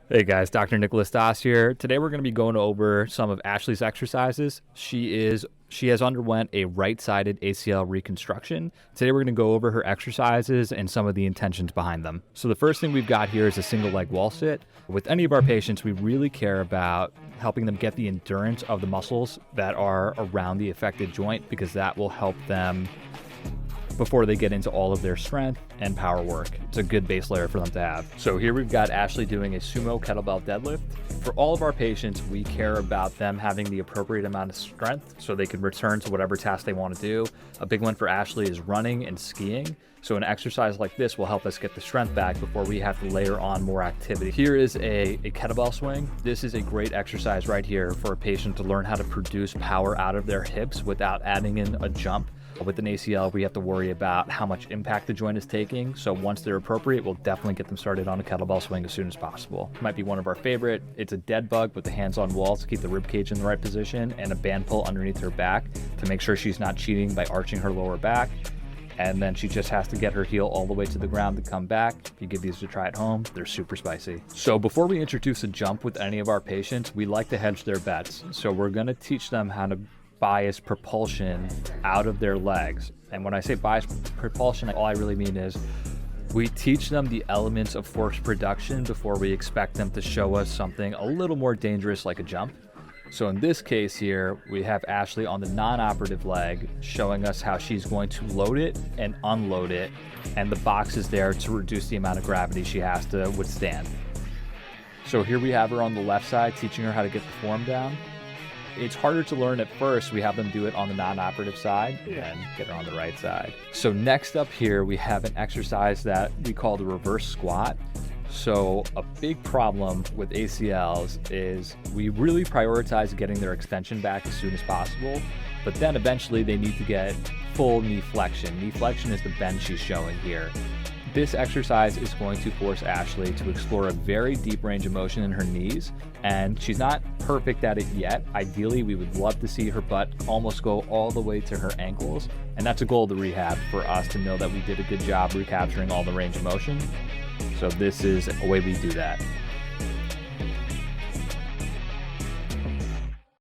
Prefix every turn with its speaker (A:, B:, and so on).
A: Hey guys, Dr. Nicholas Das here. Today we're going to be going over some of Ashley's exercises. She has underwent a right-sided ACL reconstruction. Today we're going to go over her exercises and some of the intentions behind them. So the first thing we've got here is a single leg wall sit. With any of our patients, we really care about helping them get the endurance of the muscles that are around the affected joint, because that will help them before they get into all of their strength and power work. It's a good base layer for them to have. So here we've got Ashley doing a sumo kettlebell deadlift. For all of our patients, we care about them having the appropriate amount of strength so they can return to whatever task they want to do. A big one for Ashley is running and skiing. So an exercise like this will help us get the strength back before we have to layer on more activity. Here is a kettlebell swing. This is a great exercise right here for a patient to learn how to produce power out of their hips without adding in a jump. With an ACL, we have to worry about how much impact the joint is taking. So once they're appropriate, we'll definitely get them started on a kettlebell swing as soon as possible. Might be one of our favorite. It's a dead bug with the hands on walls to keep the rib cage in the right position and a band pull underneath her back to make sure she's not cheating by arching her lower back. And then she just has to get her heel all the way to the ground to come back. If you give these a try at home, they're super spicy. So before we introduce a jump with any of our patients, we like to hedge their bets. So we're gonna teach them how to bias propulsion out of their legs. And when I say bias propulsion, all I really mean is we teach them the elements of force production before we expect them to show us something a little more dangerous like a jump. So in this case here, we have Ashley on the non-operative leg showing us how she's going to load it and unload it, and the box is there to reduce the amount of gravity she has to withstand. So here we have her on the left side teaching her how to get the form down. It's harder to learn at first. We have them do it on the non-operative side and get her on the right side. So next up here, we have an exercise that we call the reverse squat. So a big problem with ACLs is we really prioritize getting their extension back as soon as possible, but then eventually they need to get full knee flexion. Knee flexion is the bend she's showing here. This exercise is going to force Ashley to explore a very deep range of motion in her knees, and she's not perfect at it yet. Ideally, we would love to see her butt almost go all the way to her ankles, and that's a goal of the rehab for us to know that we did a good job recapturing all the range of motion. So this is a way we do that.